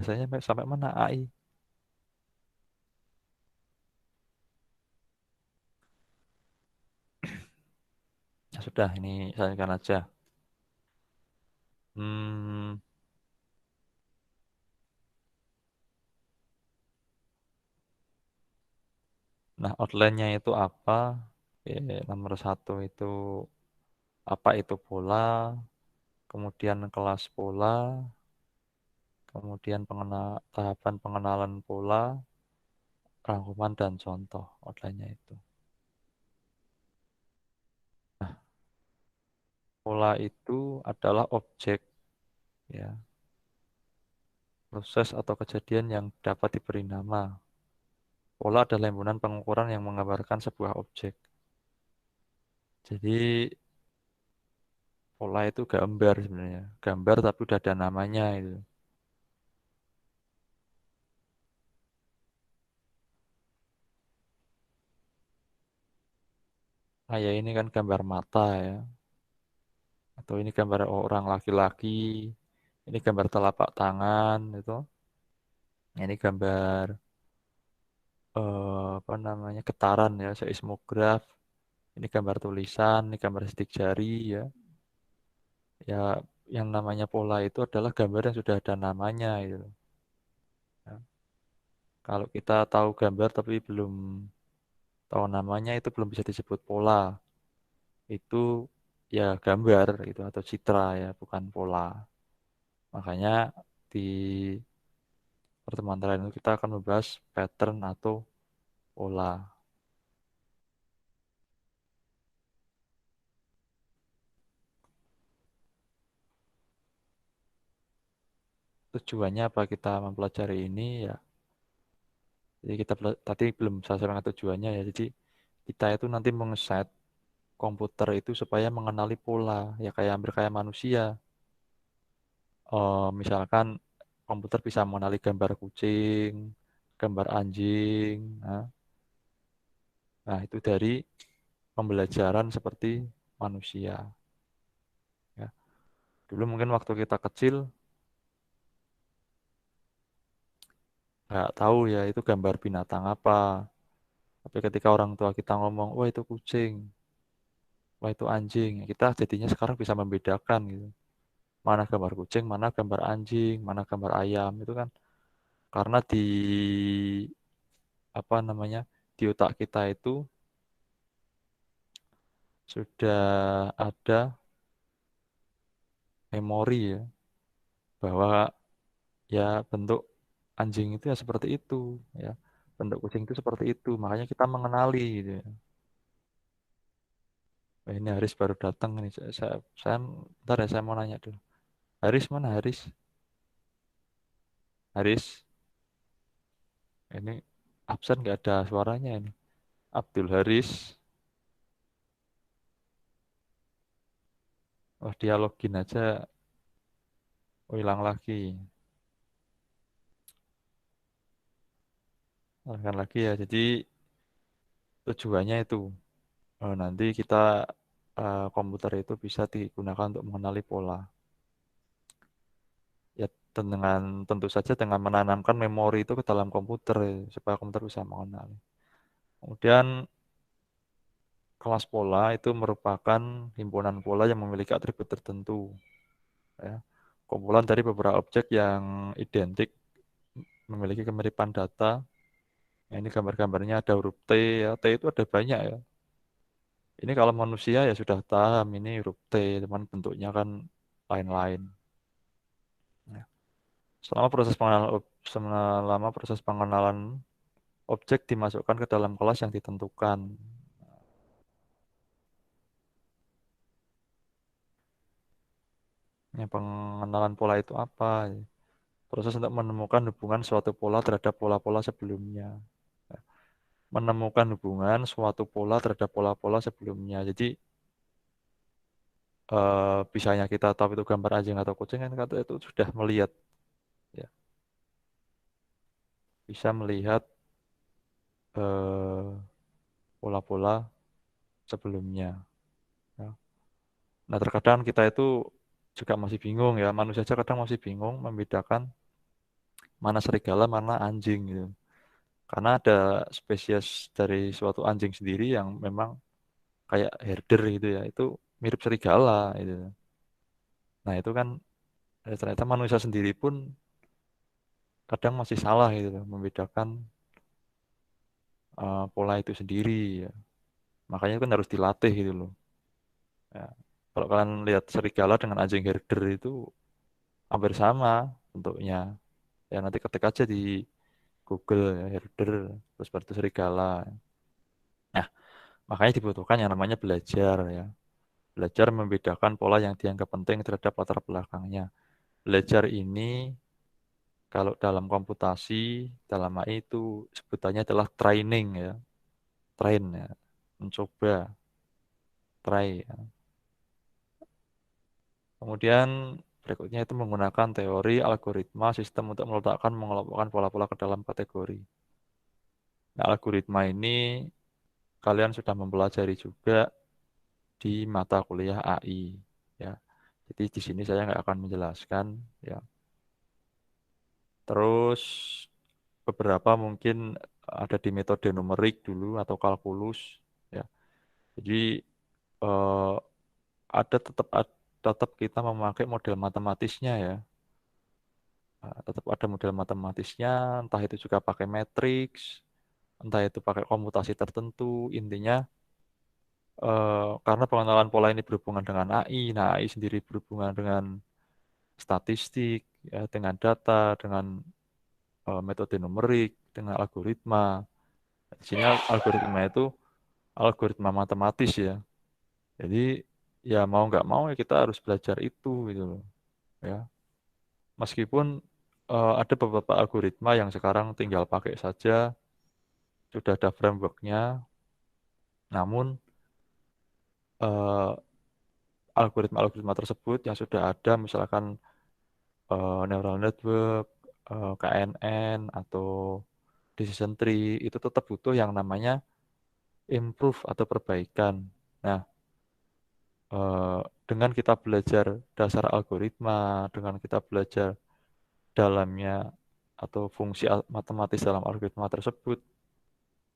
Biasanya sampai mana AI? Ya sudah, ini saya akan aja. Hmm, nah, outline-nya itu apa? Oke, nomor satu itu apa itu pola, kemudian kelas pola, kemudian tahapan pengenalan pola, rangkuman dan contoh outline-nya itu. Nah, pola itu adalah objek, ya, proses atau kejadian yang dapat diberi nama. Pola adalah himpunan pengukuran yang menggambarkan sebuah objek. Jadi pola itu gambar sebenarnya, gambar tapi udah ada namanya itu. Kayak ini kan gambar mata ya, atau ini gambar orang laki-laki, ini gambar telapak tangan itu, ini gambar apa namanya getaran ya, seismograf, ini gambar tulisan, ini gambar sidik jari ya, ya yang namanya pola itu adalah gambar yang sudah ada namanya itu. Ya. Kalau kita tahu gambar tapi belum tahu namanya itu belum bisa disebut pola, itu ya gambar gitu atau citra ya, bukan pola. Makanya di pertemuan terakhir itu kita akan membahas pattern atau pola. Tujuannya apa kita mempelajari ini ya? Jadi tadi belum saya sampaikan tujuannya ya. Jadi kita itu nanti mengeset komputer itu supaya mengenali pola, ya kayak hampir kayak manusia. Misalkan komputer bisa mengenali gambar kucing, gambar anjing. Nah, itu dari pembelajaran seperti manusia. Ya. Dulu mungkin waktu kita kecil nggak tahu ya itu gambar binatang apa. Tapi ketika orang tua kita ngomong, wah itu kucing, wah itu anjing, ya kita jadinya sekarang bisa membedakan gitu. Mana gambar kucing, mana gambar anjing, mana gambar ayam itu kan karena di apa namanya di otak kita itu sudah ada memori ya bahwa ya bentuk anjing itu ya seperti itu ya, bentuk kucing itu seperti itu, makanya kita mengenali gitu ya. Wah, ini Haris baru datang nih, saya bentar ya, saya mau nanya dulu. Haris mana Haris? Haris, ini absen nggak ada suaranya ini. Abdul Haris, wah dia login aja, oh hilang lagi. Hilangkan lagi ya. Jadi tujuannya itu nanti kita komputer itu bisa digunakan untuk mengenali pola. Ya dengan tentu saja dengan menanamkan memori itu ke dalam komputer ya, supaya komputer bisa mengenali. Kemudian kelas pola itu merupakan himpunan pola yang memiliki atribut tertentu. Ya. Kumpulan dari beberapa objek yang identik memiliki kemiripan data. Nah, ini gambar-gambarnya ada huruf T ya. T itu ada banyak ya. Ini kalau manusia ya sudah paham ini huruf T, teman bentuknya kan lain-lain. Ya. Selama proses pengenalan objek dimasukkan ke dalam kelas yang ditentukan. Ya, pengenalan pola itu apa? Proses untuk menemukan hubungan suatu pola terhadap pola-pola sebelumnya. Ya. Menemukan hubungan suatu pola terhadap pola-pola sebelumnya. Jadi bisanya kita tahu itu gambar anjing atau kucing kan kata itu sudah melihat ya, bisa melihat eh, pola-pola sebelumnya ya. Nah, terkadang kita itu juga masih bingung ya, manusia saja kadang masih bingung membedakan mana serigala, mana anjing gitu. Karena ada spesies dari suatu anjing sendiri yang memang kayak herder gitu ya, itu mirip serigala gitu. Nah itu kan ternyata manusia sendiri pun kadang masih salah gitu loh, membedakan pola itu sendiri ya. Makanya kan harus dilatih gitu loh. Ya. Kalau kalian lihat serigala dengan anjing herder itu hampir sama bentuknya. Ya nanti ketik aja di Google ya, herder terus baru itu serigala. Nah, makanya dibutuhkan yang namanya belajar ya. Belajar membedakan pola yang dianggap penting terhadap latar belakangnya. Belajar ini kalau dalam komputasi, dalam AI itu sebutannya adalah training ya. Train ya. Mencoba, try ya. Kemudian berikutnya itu menggunakan teori algoritma sistem untuk meletakkan mengelompokkan pola-pola ke dalam kategori. Nah, algoritma ini kalian sudah mempelajari juga di mata kuliah AI ya. Jadi di sini saya nggak akan menjelaskan ya. Terus beberapa mungkin ada di metode numerik dulu atau kalkulus ya. Jadi eh, ada tetap kita memakai model matematisnya ya. Tetap ada model matematisnya, entah itu juga pakai matriks, entah itu pakai komputasi tertentu. Intinya karena pengenalan pola ini berhubungan dengan AI, nah AI sendiri berhubungan dengan statistik, ya, dengan data, dengan metode numerik, dengan algoritma. Di sini algoritma itu algoritma matematis ya. Jadi ya mau nggak mau ya kita harus belajar itu gitu loh. Ya, meskipun ada beberapa algoritma yang sekarang tinggal pakai saja, sudah ada frameworknya, namun eh, algoritma-algoritma tersebut yang sudah ada, misalkan neural network, KNN atau decision tree, itu tetap butuh yang namanya improve atau perbaikan. Nah, eh, dengan kita belajar dasar algoritma, dengan kita belajar dalamnya atau fungsi matematis dalam algoritma tersebut,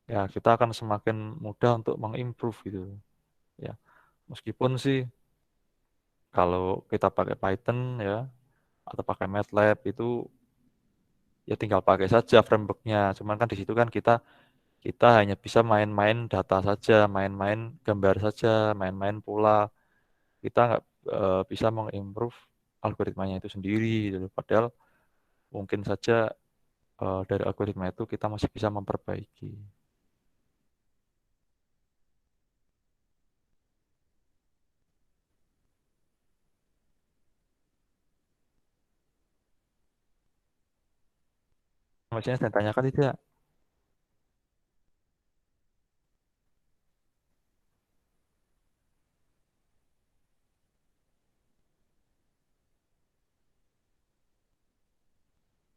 ya kita akan semakin mudah untuk mengimprove gitu ya. Meskipun sih kalau kita pakai Python ya atau pakai MATLAB itu ya tinggal pakai saja frameworknya. Cuman kan di situ kan kita hanya bisa main-main data saja, main-main gambar saja, main-main pola. Kita nggak bisa mengimprove algoritmanya itu sendiri gitu. Padahal mungkin saja dari algoritma itu kita masih bisa memperbaiki. Maksudnya saya tanyakan tidak?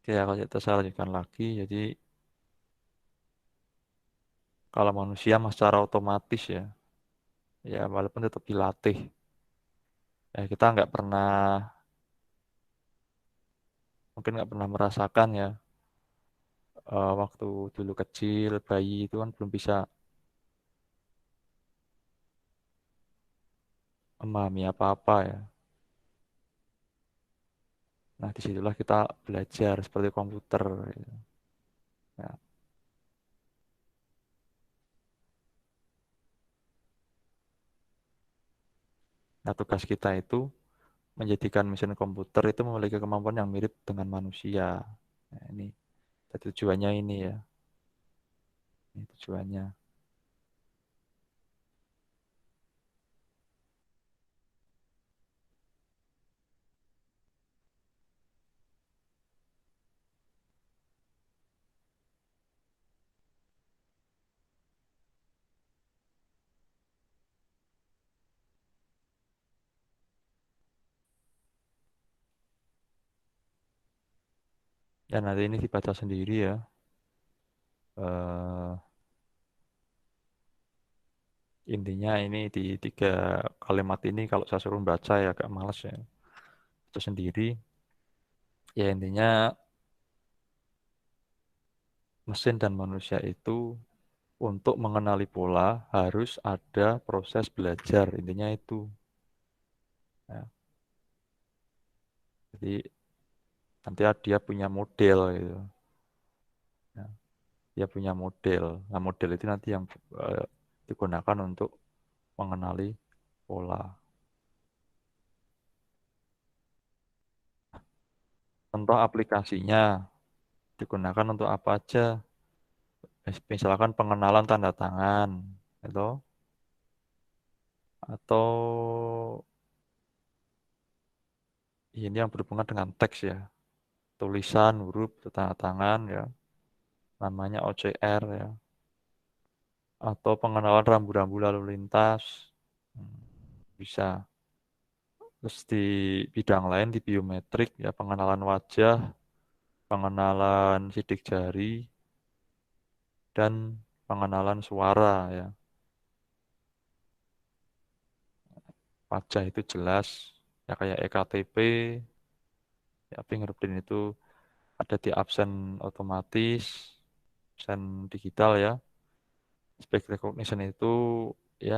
Ya kalau kita saya lanjutkan lagi. Jadi kalau manusia mah secara otomatis ya, ya walaupun tetap dilatih. Ya kita nggak pernah, mungkin nggak pernah merasakan ya waktu dulu kecil, bayi itu kan belum bisa memahami apa-apa ya. Nah, disitulah kita belajar seperti komputer. Gitu. Ya. Nah, tugas kita itu menjadikan mesin komputer itu memiliki kemampuan yang mirip dengan manusia. Nah, ini tujuannya ini ya. Ini tujuannya. Ya, nanti ini dibaca sendiri ya. Eh, intinya ini di tiga kalimat ini kalau saya suruh baca ya agak males ya. Itu sendiri. Ya intinya mesin dan manusia itu untuk mengenali pola harus ada proses belajar. Intinya itu. Ya. Jadi nanti dia punya model gitu. Ya. Dia punya model. Nah, model itu nanti yang eh, digunakan untuk mengenali pola. Contoh aplikasinya digunakan untuk apa aja? Misalkan pengenalan tanda tangan, itu atau ini yang berhubungan dengan teks ya, tulisan, huruf, tanda tangan ya, namanya OCR ya, atau pengenalan rambu-rambu lalu lintas, Hmm, bisa. Terus di bidang lain di biometrik ya, pengenalan wajah, pengenalan sidik jari, dan pengenalan suara ya. Wajah itu jelas ya kayak EKTP, ya fingerprint itu ada di absen otomatis, absen digital ya. Speech recognition itu ya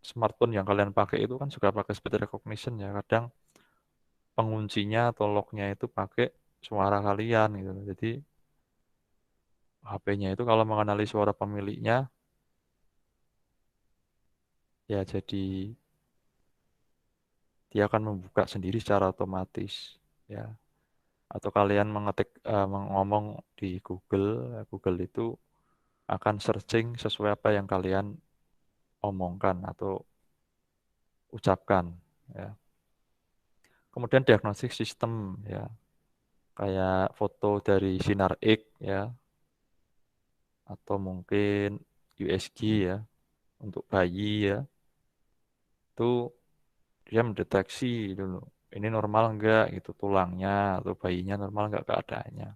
smartphone yang kalian pakai itu kan juga pakai speech recognition ya. Kadang penguncinya atau locknya itu pakai suara kalian gitu. Jadi HP-nya itu kalau mengenali suara pemiliknya ya jadi dia akan membuka sendiri secara otomatis ya. Atau kalian ngomong di Google, ya, Google itu akan searching sesuai apa yang kalian omongkan atau ucapkan ya. Kemudian diagnostik sistem ya, kayak foto dari sinar X ya, atau mungkin USG ya, untuk bayi ya, itu dia mendeteksi dulu. Ini normal enggak gitu tulangnya atau bayinya normal enggak keadaannya.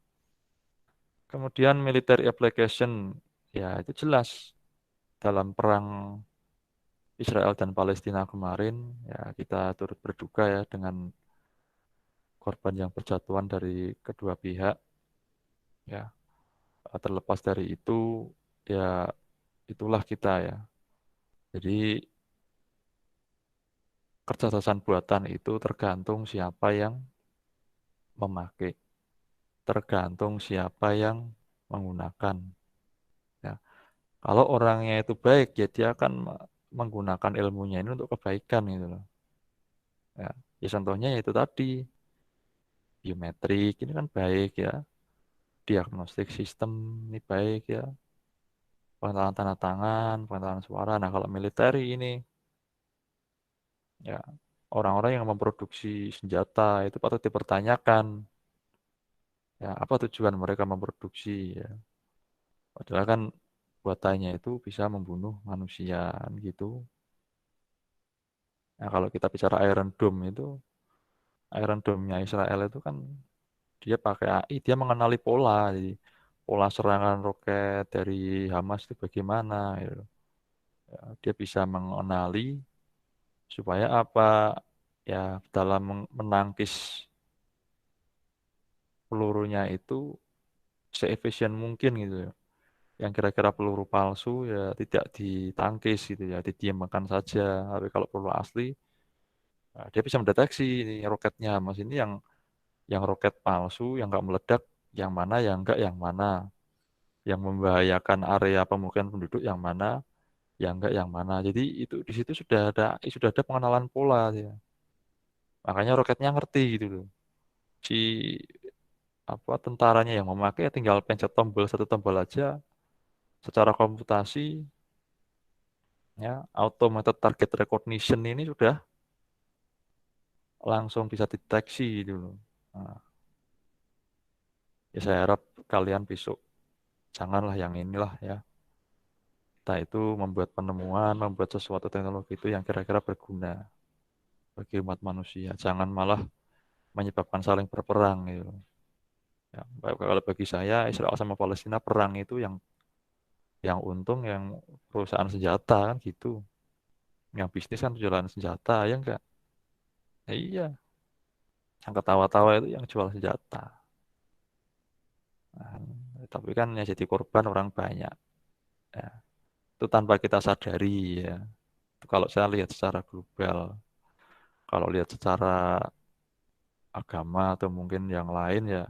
Kemudian military application ya itu jelas dalam perang Israel dan Palestina kemarin ya kita turut berduka ya dengan korban yang berjatuhan dari kedua pihak ya. Terlepas dari itu ya itulah kita ya. Jadi kecerdasan buatan itu tergantung siapa yang memakai, tergantung siapa yang menggunakan. Ya, kalau orangnya itu baik, ya dia akan menggunakan ilmunya ini untuk kebaikan gitu loh. Ya, ya contohnya ya itu tadi biometrik ini kan baik ya, diagnostik sistem ini baik ya, pengenalan tanda tangan, pengenalan suara. Nah kalau militer ini ya orang-orang yang memproduksi senjata itu patut dipertanyakan. Ya, apa tujuan mereka memproduksi ya? Padahal kan buatannya itu bisa membunuh manusia kan gitu. Nah, kalau kita bicara Iron Dome itu, Iron Dome-nya Israel itu kan dia pakai AI, dia mengenali pola, jadi pola serangan roket dari Hamas itu bagaimana gitu. Ya, dia bisa mengenali supaya apa ya dalam menangkis pelurunya itu seefisien mungkin gitu ya. Yang kira-kira peluru palsu ya tidak ditangkis gitu ya, didiamkan saja. Tapi kalau peluru asli, nah, dia bisa mendeteksi ini roketnya, mas ini yang roket palsu, yang nggak meledak, yang mana, yang membahayakan area pemukiman penduduk, yang enggak, yang mana. Jadi itu di situ sudah ada pengenalan pola ya. Makanya roketnya ngerti gitu loh. Si apa tentaranya yang memakai ya tinggal pencet tombol satu tombol aja secara komputasi ya automated target recognition ini sudah langsung bisa deteksi gitu loh. Nah, ya saya harap kalian besok janganlah yang inilah ya. Kita itu membuat penemuan, membuat sesuatu teknologi itu yang kira-kira berguna bagi umat manusia. Jangan malah menyebabkan saling berperang gitu loh. Ya, kalau bagi saya Israel sama Palestina perang itu yang untung yang perusahaan senjata kan gitu. Yang bisnis kan jualan senjata ya enggak? Ya, iya, yang ketawa-tawa itu yang jual senjata. Nah, tapi kan yang jadi korban orang banyak. Ya, itu tanpa kita sadari ya. Itu kalau saya lihat secara global, kalau lihat secara agama atau mungkin yang lain ya,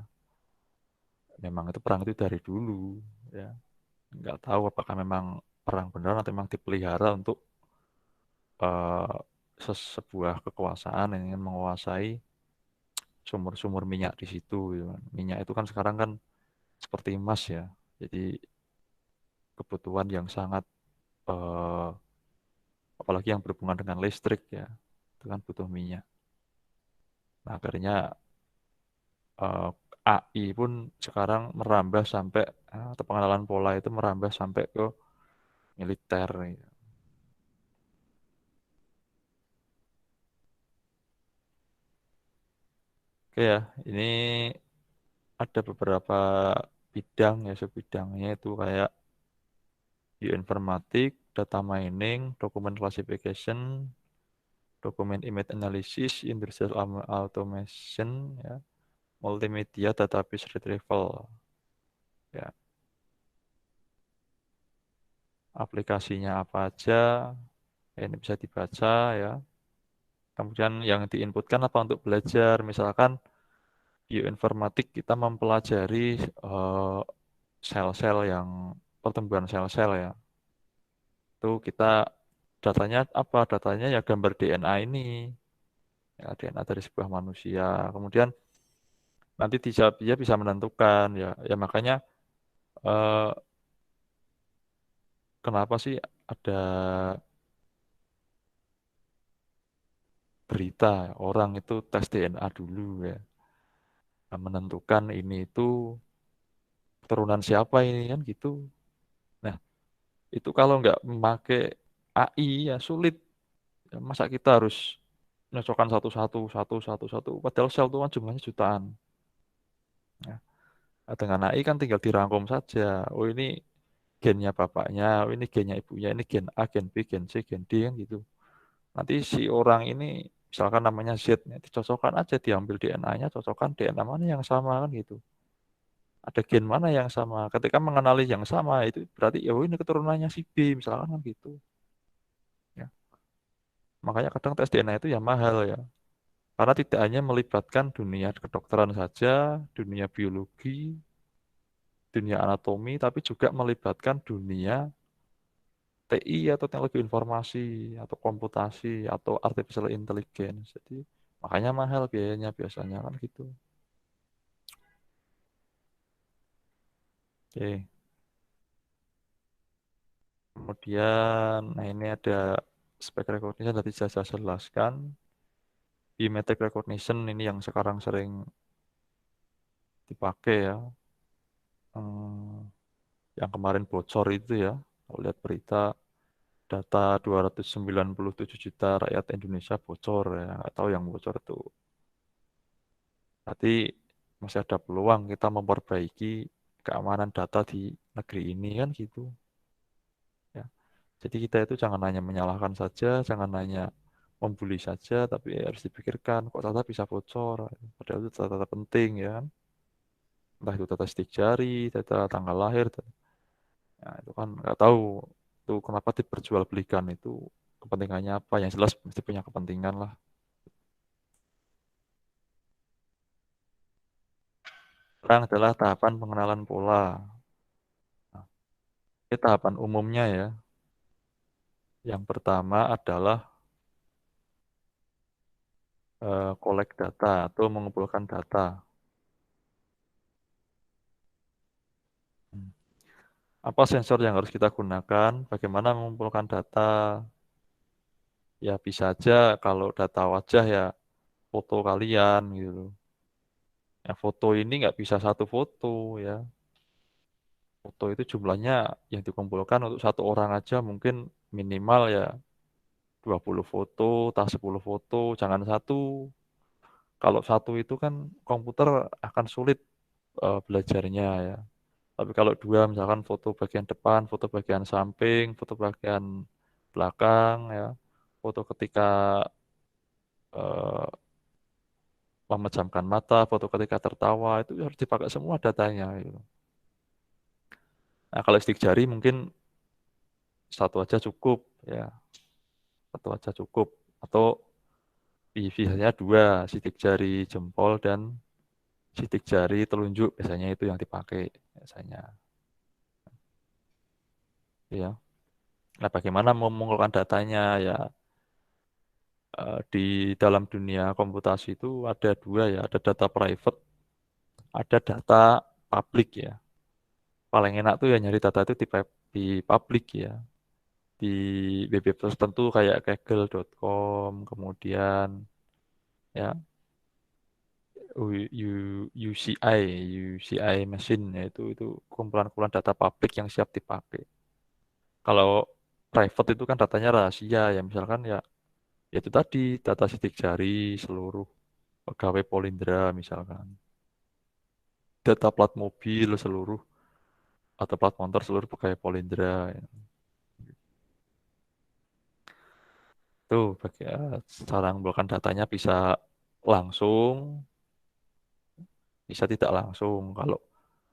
memang itu perang itu dari dulu ya. Nggak tahu apakah memang perang beneran atau memang dipelihara untuk eh, sebuah kekuasaan yang ingin menguasai sumur-sumur minyak di situ gitu kan. Minyak itu kan sekarang kan seperti emas ya. Jadi kebutuhan yang sangat eh, apalagi yang berhubungan dengan listrik ya. Itu kan butuh minyak. Nah, akhirnya eh, AI pun sekarang merambah sampai atau pengenalan pola itu merambah sampai ke militer gitu. Oke ya, ini ada beberapa bidang ya, bidangnya itu kayak bioinformatik, data mining, document classification, dokumen image analysis, industrial automation, ya, multimedia, database retrieval, ya, aplikasinya apa aja, ya, ini bisa dibaca ya. Kemudian yang diinputkan apa untuk belajar, misalkan bioinformatik kita mempelajari eh, sel-sel yang pertumbuhan sel-sel ya. Itu kita datanya apa? Datanya ya gambar DNA ini, ya, DNA dari sebuah manusia. Kemudian nanti dia bisa menentukan ya, ya makanya eh, kenapa sih ada berita orang itu tes DNA dulu ya, nah, menentukan ini itu keturunan siapa ini kan gitu. Nah itu kalau nggak memakai AI ya sulit. Ya, masa kita harus nyocokkan satu-satu, padahal sel itu kan jumlahnya jutaan. Ya. Nah, dengan AI kan tinggal dirangkum saja. Oh ini gennya bapaknya, oh ini gennya ibunya, ini gen A, gen B, gen C, gen D kan gitu. Nanti si orang ini misalkan namanya Z, ya, dicocokkan aja diambil DNA-nya, cocokkan DNA mana yang sama kan gitu. Ada gen mana yang sama. Ketika mengenali yang sama itu berarti ya oh, ini keturunannya si B misalkan kan gitu. Ya. Makanya kadang tes DNA itu ya mahal ya. Karena tidak hanya melibatkan dunia kedokteran saja, dunia biologi, dunia anatomi, tapi juga melibatkan dunia TI atau teknologi informasi atau komputasi atau artificial intelligence. Jadi makanya mahal biayanya biasanya kan gitu. Oke. Kemudian, nah ini ada spek recognition tadi saya jelaskan. Biometric recognition ini yang sekarang sering dipakai ya. Hmm, yang kemarin bocor itu ya. Kalau lihat berita, data 297 juta rakyat Indonesia bocor ya. Nggak tahu yang bocor itu. Berarti masih ada peluang kita memperbaiki keamanan data di negeri ini kan gitu. Ya. Jadi kita itu jangan hanya menyalahkan saja, jangan hanya membuli saja, tapi harus dipikirkan kok data bisa bocor. Padahal itu data-data penting ya kan. Entah itu data sidik jari, data tanggal lahir. Nah, itu kan nggak tahu itu kenapa diperjualbelikan itu kepentingannya apa. Yang jelas mesti punya kepentingan lah. Sekarang adalah tahapan pengenalan pola. Nah, ini tahapan umumnya ya. Yang pertama adalah collect data atau mengumpulkan data. Hmm. Apa sensor yang harus kita gunakan? Bagaimana mengumpulkan data? Ya bisa aja kalau data wajah ya foto kalian gitu. Ya foto ini nggak bisa satu foto ya. Foto itu jumlahnya yang dikumpulkan untuk satu orang aja mungkin minimal ya 20 foto, tak 10 foto, jangan satu. Kalau satu itu kan komputer akan sulit belajarnya ya. Tapi kalau dua misalkan foto bagian depan, foto bagian samping, foto bagian belakang ya, foto ketika eh, memejamkan mata, foto ketika tertawa itu harus dipakai semua datanya gitu. Nah, kalau sidik jari mungkin satu aja cukup ya, satu aja cukup. Atau biasanya dua, sidik jari jempol dan sidik jari telunjuk biasanya itu yang dipakai biasanya. Ya. Nah, bagaimana mengumpulkan datanya ya, di dalam dunia komputasi itu ada dua ya, ada data private, ada data publik ya. Paling enak tuh ya nyari data itu di publik ya, di web tertentu kayak kaggle.com, kemudian ya UCI, UCI machine ya itu kumpulan-kumpulan data publik yang siap dipakai. Kalau private itu kan datanya rahasia ya, misalkan ya itu tadi data sidik jari seluruh pegawai Polindra misalkan, data plat mobil seluruh atau plat motor seluruh pegawai Polindra ya. Tuh cara mengumpulkan datanya bisa langsung, bisa tidak langsung. Kalau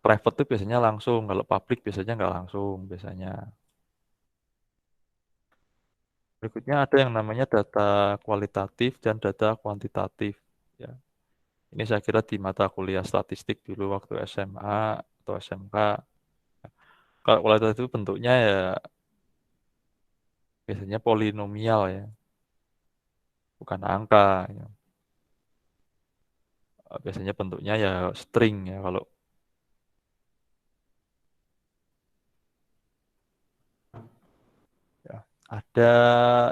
private tuh biasanya langsung, kalau public biasanya nggak langsung biasanya. Berikutnya ada yang namanya data kualitatif dan data kuantitatif. Ya, ini saya kira di mata kuliah statistik dulu waktu SMA atau SMK. Kalau kualitatif itu bentuknya ya biasanya polinomial ya, bukan angka. Ya. Biasanya bentuknya ya string ya. Kalau ya, ada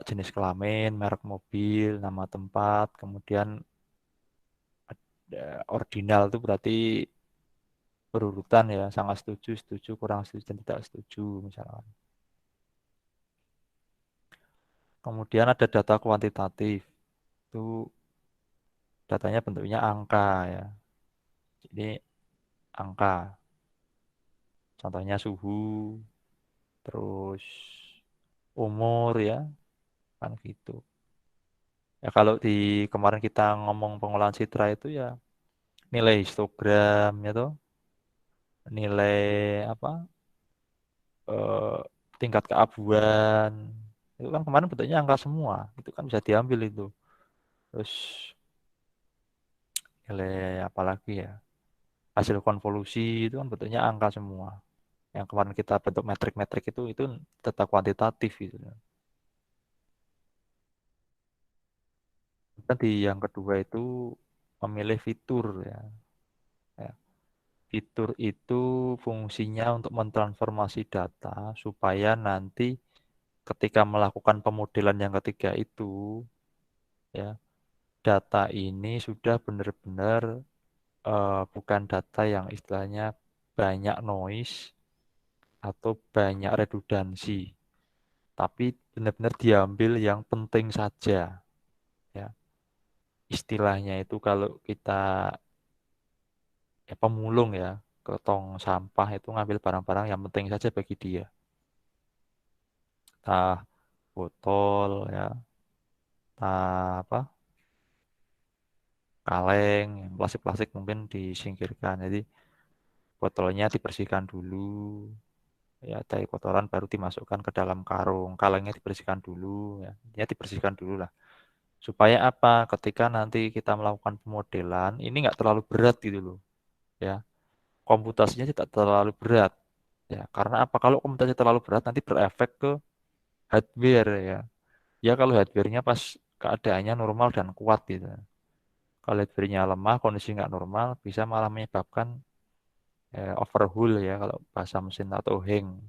jenis kelamin, merek mobil, nama tempat, kemudian ada ordinal itu berarti berurutan ya, sangat setuju, setuju, kurang setuju, dan tidak setuju misalnya. Kemudian ada data kuantitatif, itu datanya bentuknya angka ya. Jadi angka, contohnya suhu, terus umur ya, kan gitu. Ya kalau di kemarin kita ngomong pengolahan citra itu ya nilai histogram ya tuh, nilai apa, eh, tingkat keabuan, itu kan kemarin bentuknya angka semua, itu kan bisa diambil itu. Terus nilai apa lagi ya? Hasil konvolusi itu kan bentuknya angka semua. Yang kemarin kita bentuk metrik-metrik itu data kuantitatif gitu. Dan di yang kedua itu memilih fitur ya. Ya. Fitur itu fungsinya untuk mentransformasi data supaya nanti ketika melakukan pemodelan yang ketiga itu ya, data ini sudah benar-benar bukan data yang istilahnya banyak noise atau banyak redundansi, tapi benar-benar diambil yang penting saja ya. Istilahnya itu kalau kita ya pemulung ya, ke tong sampah itu ngambil barang-barang yang penting saja bagi dia. Tah botol ya, tah apa, kaleng, yang plastik-plastik mungkin disingkirkan. Jadi botolnya dibersihkan dulu, ya dari kotoran baru dimasukkan ke dalam karung. Kalengnya dibersihkan dulu, ya dibersihkan dulu lah. Supaya apa? Ketika nanti kita melakukan pemodelan, ini nggak terlalu berat gitu loh, ya. Komputasinya tidak terlalu berat, ya. Karena apa? Kalau komputasi terlalu berat nanti berefek ke hardware ya. Ya kalau hardware-nya pas keadaannya normal dan kuat gitu. Kalau hardware-nya lemah, kondisi nggak normal, bisa malah menyebabkan overhaul ya kalau bahasa mesin, atau hang.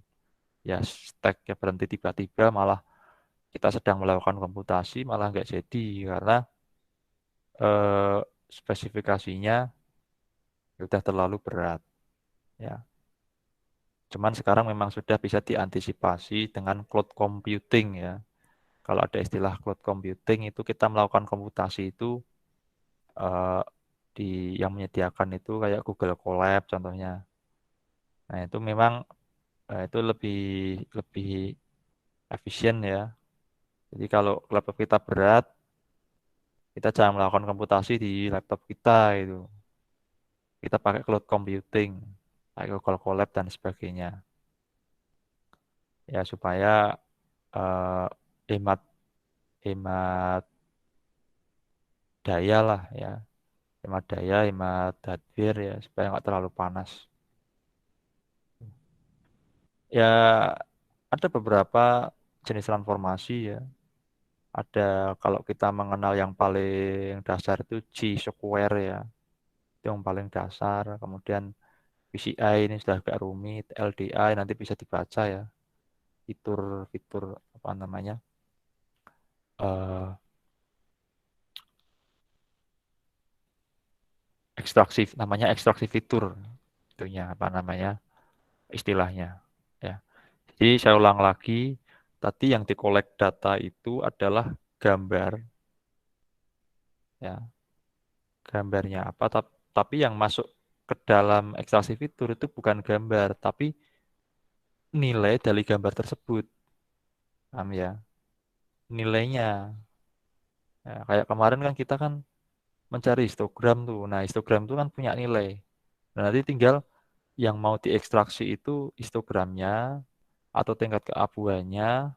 Ya stack ya berhenti tiba-tiba, malah kita sedang melakukan komputasi malah nggak jadi karena eh, spesifikasinya sudah terlalu berat ya. Cuman sekarang memang sudah bisa diantisipasi dengan cloud computing ya. Kalau ada istilah cloud computing itu kita melakukan komputasi itu eh, di yang menyediakan itu kayak Google Colab contohnya. Nah, itu memang itu lebih lebih efisien ya. Jadi kalau laptop kita berat, kita jangan melakukan komputasi di laptop kita itu. Kita pakai cloud computing, pakai Google Colab dan sebagainya. ya supaya eh, hemat hemat daya lah ya, hemat daya, hemat hardware ya supaya nggak terlalu panas. Ya ada beberapa jenis transformasi ya. Ada kalau kita mengenal yang paling dasar itu G-square ya, itu yang paling dasar. Kemudian PCI ini sudah agak rumit, LDI nanti bisa dibaca ya, fitur-fitur apa namanya, eh ekstraksi, namanya ekstraksi fitur, itunya apa namanya istilahnya ya. Jadi saya ulang lagi, tadi yang dikolek data itu adalah gambar ya, gambarnya apa, tapi yang masuk ke dalam ekstraksi fitur itu bukan gambar, tapi nilai dari gambar tersebut, paham ya? Nilainya. Ya, kayak kemarin kan kita kan mencari histogram tuh. Nah, histogram tuh kan punya nilai. Nah, nanti tinggal yang mau diekstraksi itu histogramnya atau tingkat keabuannya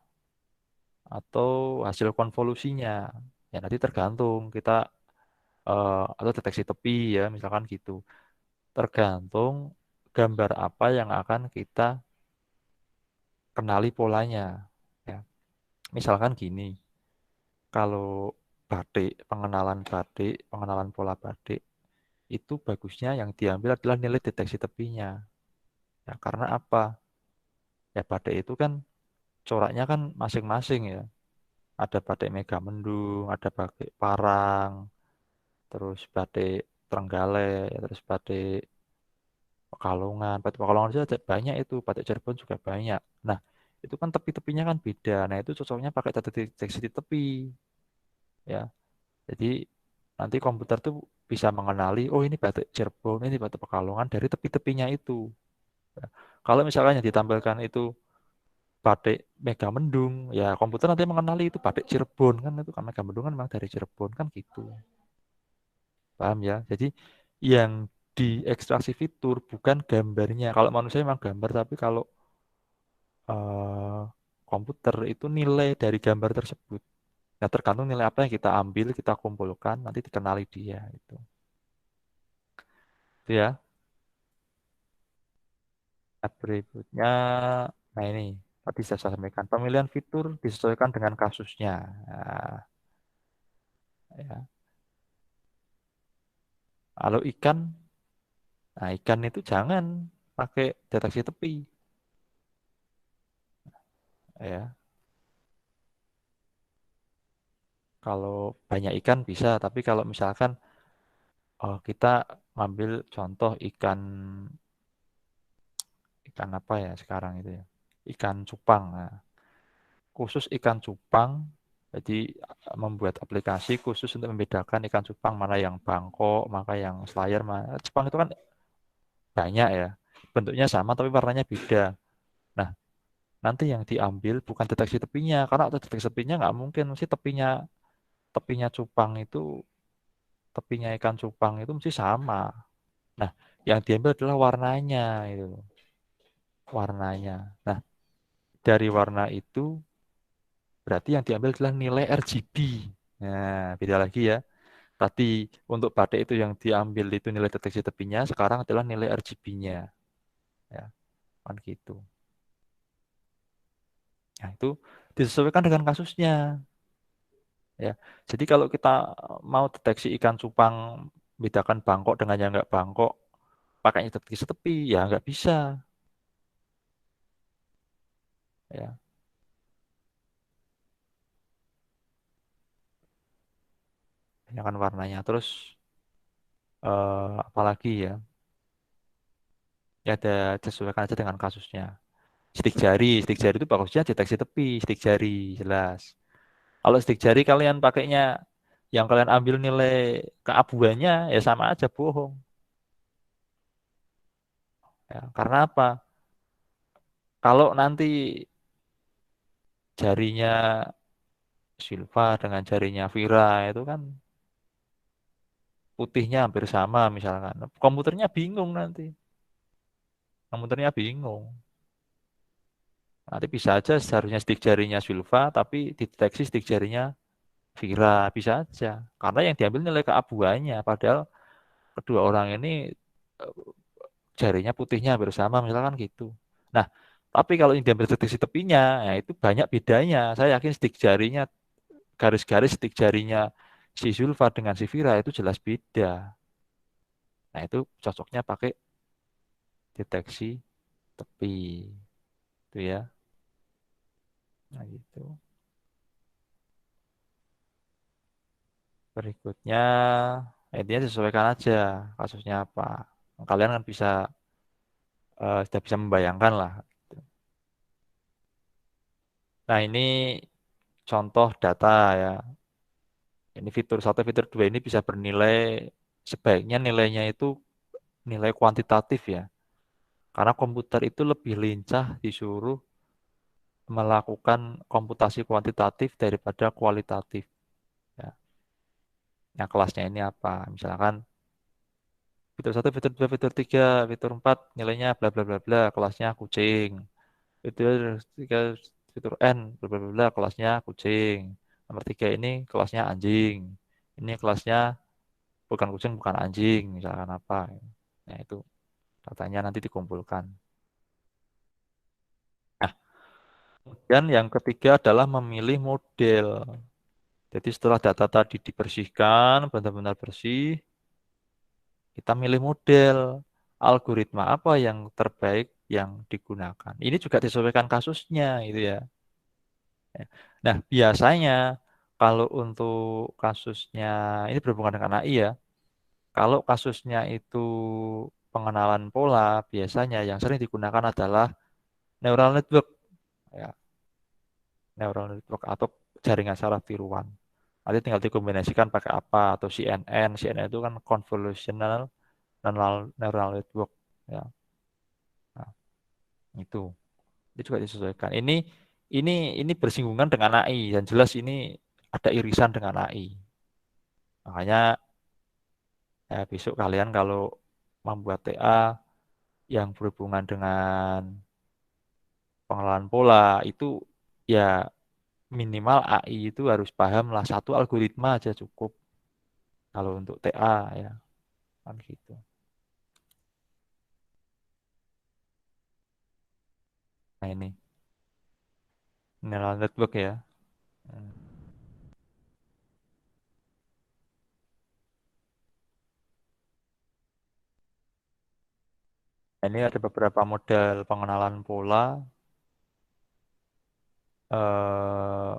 atau hasil konvolusinya. Ya, nanti tergantung kita atau deteksi tepi ya, misalkan gitu. Tergantung gambar apa yang akan kita kenali polanya. Ya, misalkan gini, kalau pengenalan pola batik, itu bagusnya yang diambil adalah nilai deteksi tepinya. Ya, karena apa? Ya, batik itu kan coraknya kan masing-masing ya. Ada batik Megamendung, ada batik Parang, terus batik Trenggalek, terus batik Pekalongan. Batik Pekalongan saja banyak itu, batik Cirebon juga banyak. Nah, itu kan tepi-tepinya kan beda. Nah, itu cocoknya pakai deteksi tepi ya. Jadi nanti komputer tuh bisa mengenali, oh ini batik Cirebon, ini batik Pekalongan dari tepi-tepinya itu. Ya. Kalau misalkan yang ditampilkan itu batik Megamendung, ya komputer nanti mengenali itu batik Cirebon kan, itu kan Megamendung kan memang dari Cirebon kan gitu. Paham ya? Jadi yang diekstraksi fitur bukan gambarnya. Kalau manusia memang gambar, tapi kalau eh, komputer itu nilai dari gambar tersebut. Nah, tergantung nilai apa yang kita ambil, kita kumpulkan, nanti dikenali dia itu. Itu ya. Berikutnya, nah ini tadi saya sampaikan pemilihan fitur disesuaikan dengan kasusnya. Nah, ya. Kalau ikan, nah ikan itu jangan pakai deteksi tepi, ya. Kalau banyak ikan bisa, tapi kalau misalkan kita ngambil contoh ikan ikan apa ya sekarang itu ya, ikan cupang. Nah, khusus ikan cupang, jadi membuat aplikasi khusus untuk membedakan ikan cupang mana yang bangkok, maka yang selayar, mana. Cupang itu kan banyak ya, bentuknya sama tapi warnanya beda. Nah, nanti yang diambil bukan deteksi tepinya, karena deteksi tepinya nggak mungkin, mesti tepinya tepinya cupang itu, tepinya ikan cupang itu mesti sama. Nah, yang diambil adalah warnanya itu, warnanya. Nah, dari warna itu berarti yang diambil adalah nilai RGB. Nah, beda lagi ya. Tadi untuk batik itu yang diambil itu nilai deteksi tepinya, sekarang adalah nilai RGB-nya. Ya, kan gitu. Nah, itu disesuaikan dengan kasusnya. Ya, jadi kalau kita mau deteksi ikan cupang, bedakan bangkok dengan yang nggak bangkok, pakainya deteksi tepi, ya nggak bisa. Ya, ini kan warnanya. Terus apalagi ya, ya ada disesuaikan aja dengan kasusnya. Sidik jari itu bagusnya deteksi tepi, sidik jari jelas. Kalau sidik jari kalian pakainya yang kalian ambil nilai keabuannya ya sama aja bohong. Ya, karena apa? Kalau nanti jarinya Silva dengan jarinya Vira itu kan putihnya hampir sama misalkan. Komputernya bingung nanti. Komputernya bingung. Nanti bisa aja seharusnya sidik jarinya Zulfa, tapi dideteksi sidik jarinya Vira. Bisa aja. Karena yang diambil nilai keabuannya. Padahal kedua orang ini eh, jarinya putihnya hampir sama, misalkan gitu. Nah, tapi kalau ini diambil deteksi tepinya, ya itu banyak bedanya. Saya yakin sidik jarinya, garis-garis sidik jarinya si Zulfa dengan si Vira itu jelas beda. Nah, itu cocoknya pakai deteksi tepi. Itu ya. Nah, gitu. Berikutnya, intinya disesuaikan aja kasusnya apa. Kalian kan bisa sudah bisa membayangkan lah. Nah, ini contoh data ya. Ini fitur satu, fitur dua ini bisa bernilai sebaiknya nilainya itu nilai kuantitatif ya. Karena komputer itu lebih lincah disuruh melakukan komputasi kuantitatif daripada kualitatif. Ya. Nah, kelasnya ini apa? Misalkan fitur satu, fitur dua, fitur tiga, fitur empat nilainya bla bla bla bla, kelasnya kucing. Fitur tiga, fitur N bla bla bla bla, kelasnya kucing. Nomor tiga ini kelasnya anjing. Ini kelasnya bukan kucing, bukan anjing, misalkan apa. Nah, itu datanya nanti dikumpulkan. Nah, kemudian yang ketiga adalah memilih model. Jadi setelah data tadi dibersihkan, benar-benar bersih, kita milih model. Algoritma apa yang terbaik yang digunakan. Ini juga disesuaikan kasusnya, gitu ya. Nah, biasanya kalau untuk kasusnya, ini berhubungan dengan AI ya. Kalau kasusnya itu pengenalan pola, biasanya yang sering digunakan adalah neural network. Ya, neural network atau jaringan saraf tiruan. Nanti tinggal dikombinasikan pakai apa atau CNN. CNN itu kan convolutional neural network. Ya, nah, itu juga disesuaikan. Ini ini bersinggungan dengan AI dan jelas ini ada irisan dengan AI. Makanya besok kalian kalau membuat TA yang berhubungan dengan pengenalan pola itu ya minimal AI itu harus paham lah satu algoritma aja cukup kalau untuk TA ya kan gitu. Nah ini neural network ya. Hmm. Nah, ini ada beberapa model pengenalan pola. eh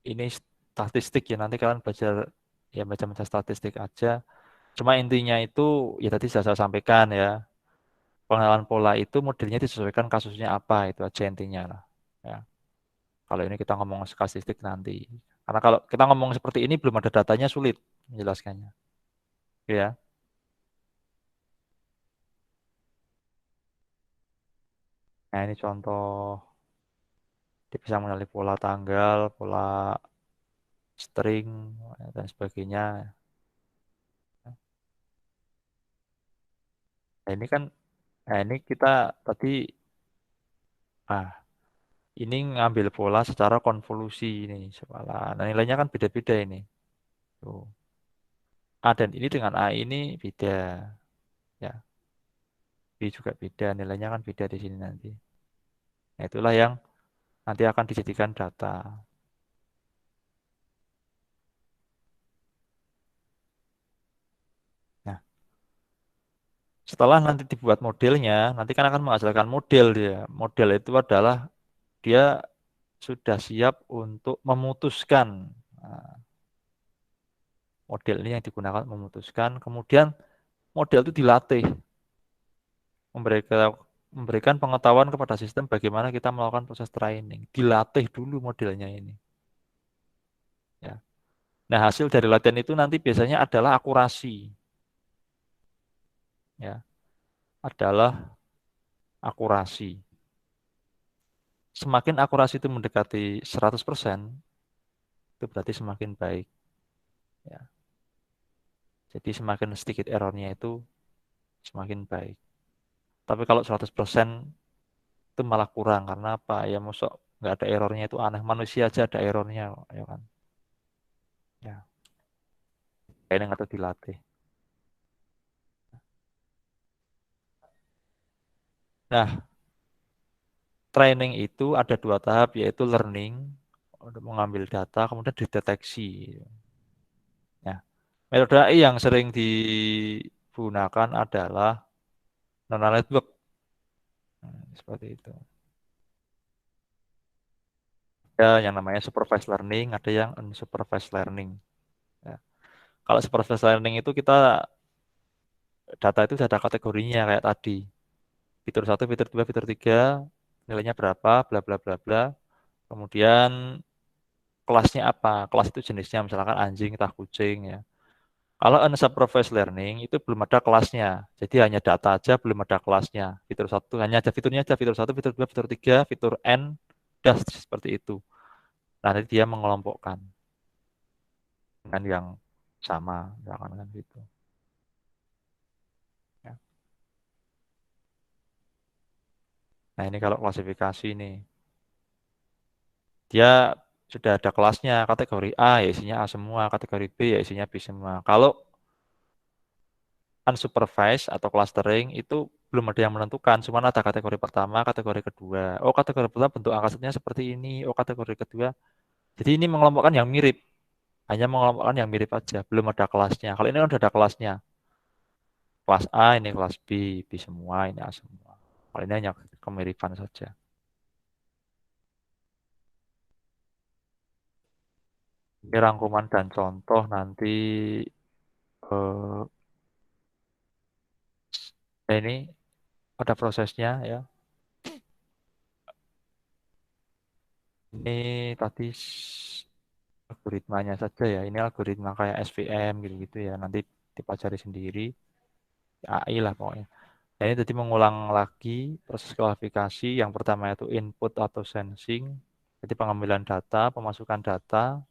ini statistik ya nanti kalian belajar ya baca-baca statistik aja. Cuma intinya itu ya tadi sudah saya sampaikan ya. Pengenalan pola itu modelnya disesuaikan kasusnya apa itu aja intinya lah. Ya. Kalau ini kita ngomong statistik nanti. Karena kalau kita ngomong seperti ini belum ada datanya sulit menjelaskannya. Ya. Nah ini contoh dia bisa mengenali pola tanggal, pola string dan sebagainya. Nah ini kan, nah ini kita tadi ah ini ngambil pola secara konvolusi ini sekolah. Nah nilainya kan beda-beda ini. Tuh. A dan ini dengan A ini beda. Ya, B juga beda. Nilainya kan beda di sini nanti. Nah itulah yang nanti akan dijadikan data. Nah, setelah nanti dibuat modelnya, nanti kan akan menghasilkan model dia. Model itu adalah dia sudah siap untuk memutuskan. Nah, model ini yang digunakan memutuskan. Kemudian model itu dilatih, memberikan memberikan pengetahuan kepada sistem bagaimana kita melakukan proses training. Dilatih dulu modelnya ini. Ya. Nah, hasil dari latihan itu nanti biasanya adalah akurasi. Ya, adalah akurasi. Semakin akurasi itu mendekati 100%, itu berarti semakin baik. Ya. Jadi semakin sedikit errornya itu semakin baik. Tapi kalau 100% itu malah kurang karena apa? Ya masuk nggak ada errornya itu aneh. Manusia aja ada errornya, kok, ya kan? Ya, kayaknya nggak tahu dilatih. Nah, training itu ada dua tahap yaitu learning untuk mengambil data kemudian dideteksi. Ya, metode AI yang sering digunakan adalah neural network. Nah, seperti itu. Ada yang namanya supervised learning, ada yang unsupervised learning. Ya. Kalau supervised learning itu kita data itu sudah ada kategorinya kayak tadi. Fitur satu, fitur 2, fitur 3, nilainya berapa, bla bla bla bla. Kemudian kelasnya apa? Kelas itu jenisnya misalkan anjing, tah kucing ya. Kalau unsupervised learning itu belum ada kelasnya. Jadi hanya data aja, belum ada kelasnya. Fitur satu hanya ada fiturnya aja, fitur satu, fitur 2, fitur 3, fitur N, udah seperti itu. Nanti dia mengelompokkan dengan yang sama, misalkan kan gitu. Ya. Nah ini kalau klasifikasi nih, dia sudah ada kelasnya, kategori A ya isinya A semua, kategori B ya isinya B semua. Kalau unsupervised atau clustering itu belum ada yang menentukan, cuma ada kategori pertama, kategori kedua. Oh, kategori pertama bentuk angkanya seperti ini. Oh, kategori kedua. Jadi ini mengelompokkan yang mirip, hanya mengelompokkan yang mirip aja, belum ada kelasnya. Kalau ini kan sudah ada kelasnya. Kelas A ini kelas B, B semua, ini A semua. Kalau ini hanya kemiripan saja. Ini rangkuman dan contoh nanti eh, ini ada prosesnya ya. Ini tadi algoritmanya saja ya. Ini algoritma kayak SVM gitu-gitu ya. Nanti dipelajari sendiri. AI lah pokoknya. Nah, ini tadi mengulang lagi proses klasifikasi. Yang pertama itu input atau sensing. Jadi pengambilan data, pemasukan data,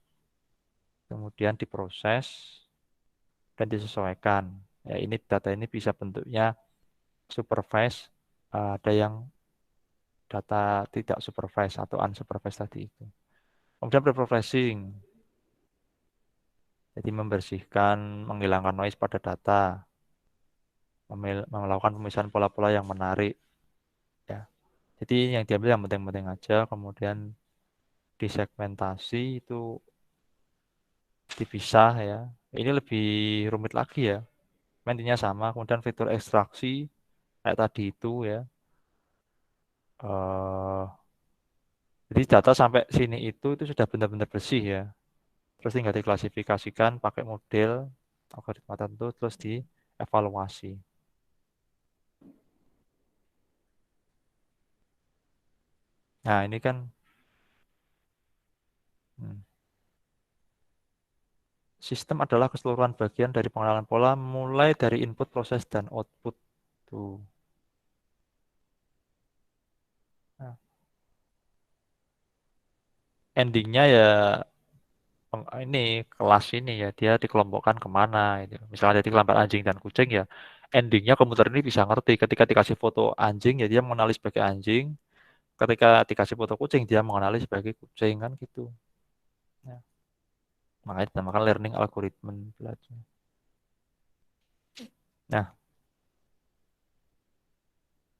kemudian diproses dan disesuaikan. Ya, ini data ini bisa bentuknya supervised, ada yang data tidak supervised atau unsupervised tadi itu. Kemudian preprocessing, jadi membersihkan, menghilangkan noise pada data, melakukan pemisahan pola-pola yang menarik. Ya. Jadi yang diambil yang penting-penting aja, kemudian disegmentasi itu dipisah ya. Ini lebih rumit lagi ya. Intinya sama, kemudian fitur ekstraksi kayak tadi itu ya. eh jadi data sampai sini itu sudah benar-benar bersih ya. Terus tinggal diklasifikasikan pakai model algoritma tertentu terus dievaluasi. Nah, ini kan hmm, sistem adalah keseluruhan bagian dari pengenalan pola mulai dari input, proses, dan output. Tuh. Nah, endingnya ya ini kelas ini ya dia dikelompokkan kemana gitu. Misalnya di kelompok anjing dan kucing ya endingnya komputer ini bisa ngerti ketika dikasih foto anjing ya dia mengenali sebagai anjing, ketika dikasih foto kucing dia mengenali sebagai kucing kan gitu. Ya, makanya dinamakan learning algorithm belajar. Nah,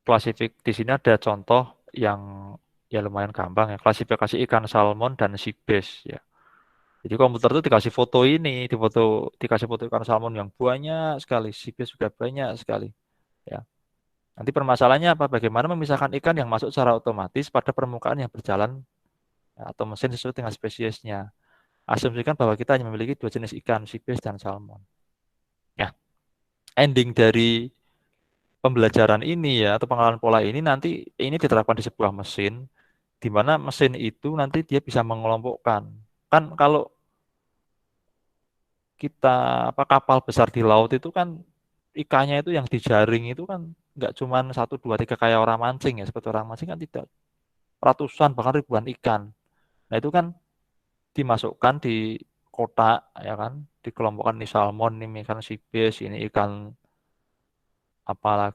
klasifik di sini ada contoh yang ya lumayan gampang ya klasifikasi ikan salmon dan sea bass ya. Jadi komputer itu dikasih foto ini, dikasih foto ikan salmon yang banyak sekali, sea bass juga banyak sekali. Ya. Nanti permasalahannya apa? Bagaimana memisahkan ikan yang masuk secara otomatis pada permukaan yang berjalan ya, atau mesin sesuai dengan spesiesnya. Asumsikan bahwa kita hanya memiliki dua jenis ikan, sea bass dan salmon. Ya, ending dari pembelajaran ini ya atau pengenalan pola ini nanti ini diterapkan di sebuah mesin di mana mesin itu nanti dia bisa mengelompokkan. Kan kalau kita apa kapal besar di laut itu kan ikannya itu yang dijaring itu kan nggak cuma satu dua tiga kayak orang mancing ya seperti orang mancing kan tidak ratusan bahkan ribuan ikan. Nah itu kan dimasukkan di kotak ya kan dikelompokkan ini salmon ini ikan sibis ini ikan apalah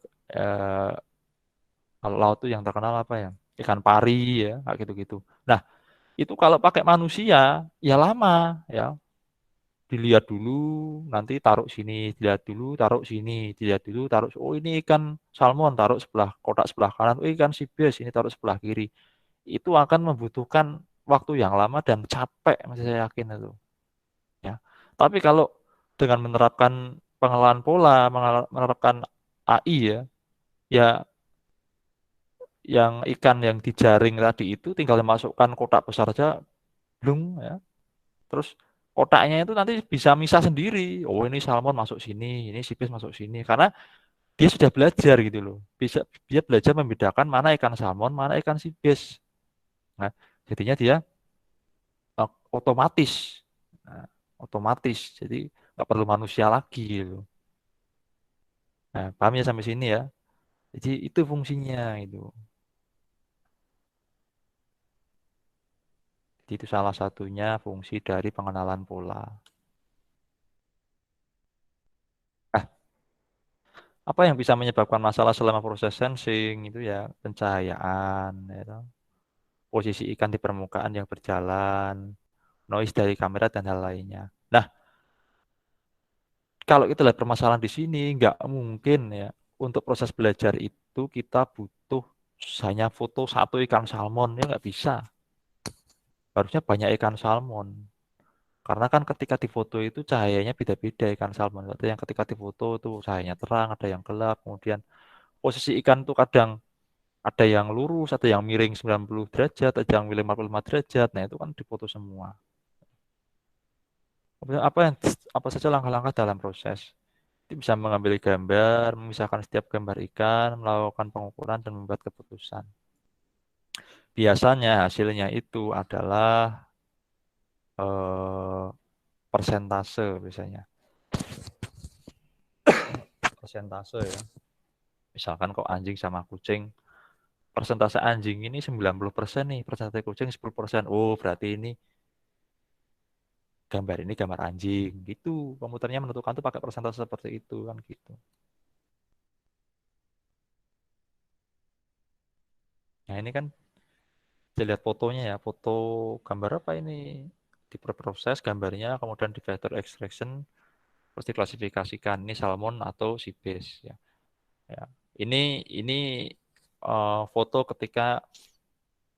kalau laut itu yang terkenal apa ya? ikan pari ya, kayak gitu-gitu. Nah, itu kalau pakai manusia ya lama ya. Dilihat dulu, nanti taruh sini, dilihat dulu, taruh sini, dilihat dulu, taruh. Oh ini ikan salmon, taruh sebelah kotak sebelah kanan. Oh ikan sibes, ini taruh sebelah kiri. Itu akan membutuhkan waktu yang lama dan capek, masih saya yakin itu. Ya. Tapi kalau dengan menerapkan pengelolaan pola, menerapkan AI ya, ya yang ikan yang dijaring tadi itu tinggal dimasukkan kotak besar aja, blung ya. Terus kotaknya itu nanti bisa misah sendiri. Oh ini salmon masuk sini, ini sipis masuk sini. Karena dia sudah belajar gitu loh. Bisa dia belajar membedakan mana ikan salmon, mana ikan sipis. Nah, jadinya dia otomatis. Nah, otomatis. Jadi nggak perlu manusia lagi gitu. Nah, paham ya sampai sini ya. Jadi itu fungsinya itu. Jadi itu salah satunya fungsi dari pengenalan pola. Nah, apa yang bisa menyebabkan masalah selama proses sensing itu ya pencahayaan, ya toh. Posisi ikan di permukaan yang berjalan, noise dari kamera dan hal lainnya. Nah, kalau kita lihat permasalahan di sini, nggak mungkin ya untuk proses belajar itu kita butuh hanya foto satu ikan salmon ya nggak bisa. Harusnya banyak ikan salmon. Karena kan ketika difoto itu cahayanya beda-beda ikan salmon. Ada yang ketika difoto itu cahayanya terang, ada yang gelap. Kemudian posisi ikan tuh kadang ada yang lurus, ada yang miring 90 derajat, ada yang miring 45 derajat. Nah, itu kan difoto semua. Kemudian apa saja langkah-langkah dalam proses? Itu bisa mengambil gambar, memisahkan setiap gambar ikan, melakukan pengukuran dan membuat keputusan. Biasanya hasilnya itu adalah eh, persentase biasanya. Persentase ya. Misalkan kok anjing sama kucing, persentase anjing ini 90% nih, persentase kucing 10%. Oh, berarti ini gambar ini gambar anjing gitu. Komputernya menentukan tuh pakai persentase seperti itu kan gitu. Nah, ini kan saya lihat fotonya ya, foto gambar apa ini? Diproses gambarnya, kemudian di vector extraction, terus diklasifikasikan ini salmon atau seabass ya. Ya. Ini foto ketika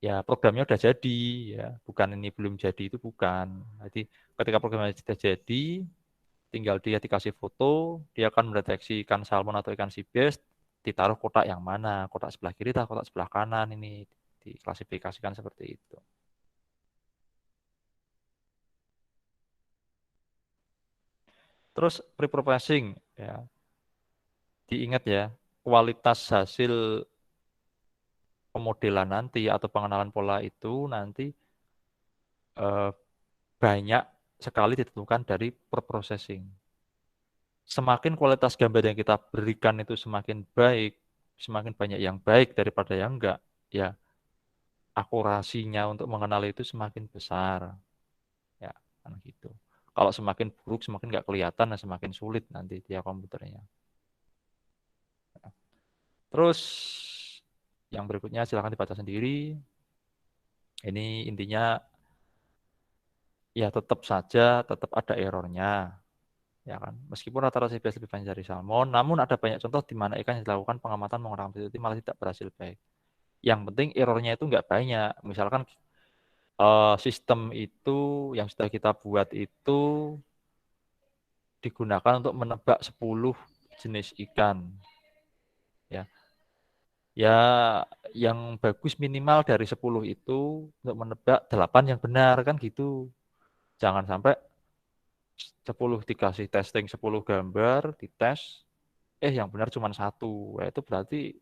ya programnya udah jadi ya, bukan ini belum jadi itu bukan. Jadi ketika programnya sudah jadi, tinggal dia dikasih foto, dia akan mendeteksi ikan salmon atau ikan seabass, ditaruh kotak yang mana, kotak sebelah kiri atau kotak sebelah kanan ini diklasifikasikan seperti itu. Terus pre-processing ya, diingat ya, kualitas hasil pemodelan nanti atau pengenalan pola itu nanti eh, banyak sekali ditentukan dari per-processing. Semakin kualitas gambar yang kita berikan itu semakin baik, semakin banyak yang baik daripada yang enggak, ya akurasinya untuk mengenali itu semakin besar, ya kan gitu. Kalau semakin buruk, semakin nggak kelihatan, dan semakin sulit nanti dia komputernya. Terus yang berikutnya silahkan dibaca sendiri. Ini intinya ya tetap saja tetap ada errornya, ya kan. Meskipun rata-rata CPS lebih banyak dari salmon, namun ada banyak contoh di mana ikan yang dilakukan pengamatan menggunakan PTT malah tidak berhasil baik. Yang penting errornya itu nggak banyak. Misalkan sistem itu yang sudah kita buat itu digunakan untuk menebak 10 jenis ikan. Ya, ya yang bagus minimal dari 10 itu untuk menebak 8 yang benar kan gitu. Jangan sampai 10 dikasih testing 10 gambar, dites, yang benar cuma satu. Ya, itu berarti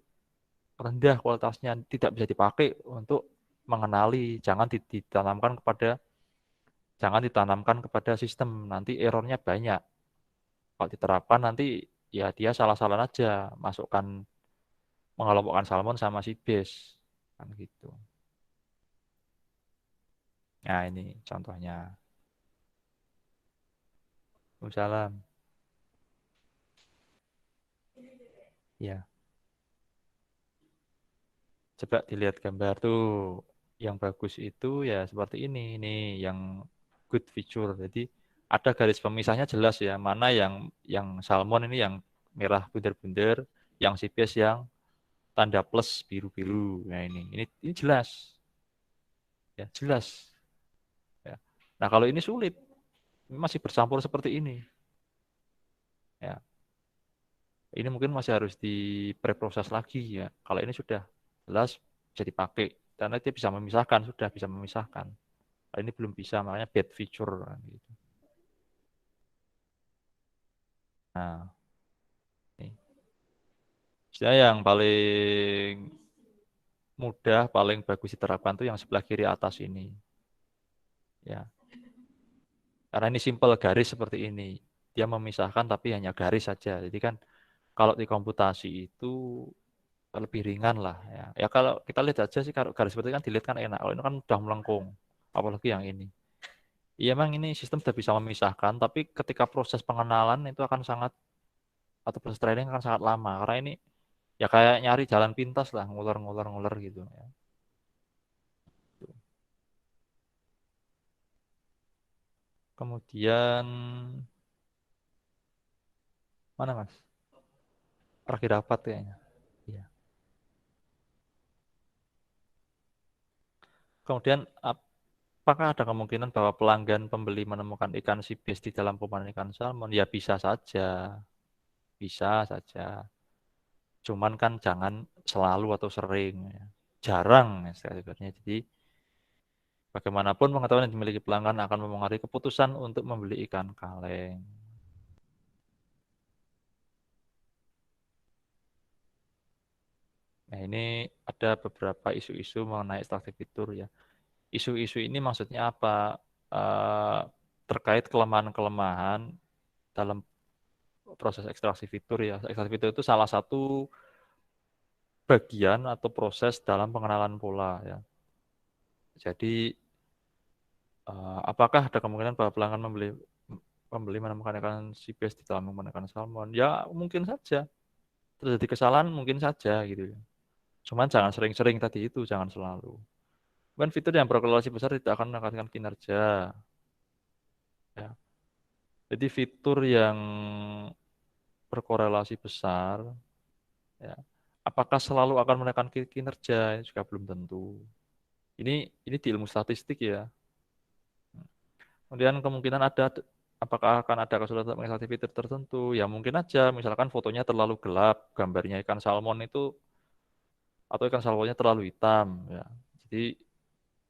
rendah kualitasnya, tidak bisa dipakai untuk mengenali. Jangan ditanamkan kepada sistem. Nanti errornya banyak. Kalau diterapkan nanti ya dia salah-salah aja. Masukkan mengelompokkan salmon sama si base. Kan gitu. Nah ini contohnya. Salam. Ya. Coba dilihat gambar tuh. Yang bagus itu ya seperti ini. Ini yang good feature. Jadi ada garis pemisahnya jelas ya. Mana yang salmon ini yang merah bunder-bunder, yang sibes yang tanda plus biru-biru. Nah ini jelas ya, jelas ya. Nah, kalau ini sulit. Ini masih bercampur seperti ini ya. Ini mungkin masih harus di preproses lagi ya. Kalau ini sudah jelas bisa dipakai karena dia bisa memisahkan, sudah bisa memisahkan. Kalau ini belum bisa, makanya bad feature gitu. Nah, ini. Saya yang paling mudah, paling bagus diterapkan tuh yang sebelah kiri atas ini. Ya, karena ini simple garis seperti ini. Dia memisahkan tapi hanya garis saja. Jadi kan kalau di komputasi itu lebih ringan lah ya. Ya kalau kita lihat aja sih kalau garis seperti itu kan dilihat kan enak. Kalau ini kan udah melengkung. Apalagi yang ini. Iya emang ini sistem sudah bisa memisahkan, tapi ketika proses pengenalan itu akan sangat atau proses training akan sangat lama karena ini ya kayak nyari jalan pintas lah, ngulur-ngulur-ngulur gitu ya. Kemudian mana Mas? Terakhir dapat kayaknya. Iya. Kemudian apakah ada kemungkinan bahwa pelanggan pembeli menemukan ikan sibis di dalam kumaran ikan salmon? Ya bisa saja. Cuman kan jangan selalu atau sering ya. Jarang ya sebenarnya. Jadi bagaimanapun pengetahuan yang dimiliki pelanggan akan mempengaruhi keputusan untuk membeli ikan kaleng. Nah, ini ada beberapa isu-isu mengenai ekstraksi fitur ya. Isu-isu ini maksudnya apa? Eh, Terkait kelemahan-kelemahan dalam proses ekstraksi fitur ya. Ekstraksi fitur itu salah satu bagian atau proses dalam pengenalan pola ya. Jadi, apakah ada kemungkinan bahwa pelanggan pembeli menemukan ikan sibes di dalam menggunakan salmon? Ya, mungkin saja. Terjadi kesalahan mungkin saja gitu ya. Cuman jangan sering-sering tadi itu, jangan selalu. Kan fitur yang berkorelasi besar tidak akan meningkatkan kinerja. Ya. Jadi fitur yang berkorelasi besar, ya, apakah selalu akan menekan kinerja? Ini juga belum tentu. Ini di ilmu statistik ya. Kemudian kemungkinan apakah akan ada kesulitan untuk mengekstraksi fitur tertentu? Ya mungkin aja, misalkan fotonya terlalu gelap, gambarnya ikan salmon itu atau ikan salmonnya terlalu hitam, ya. Jadi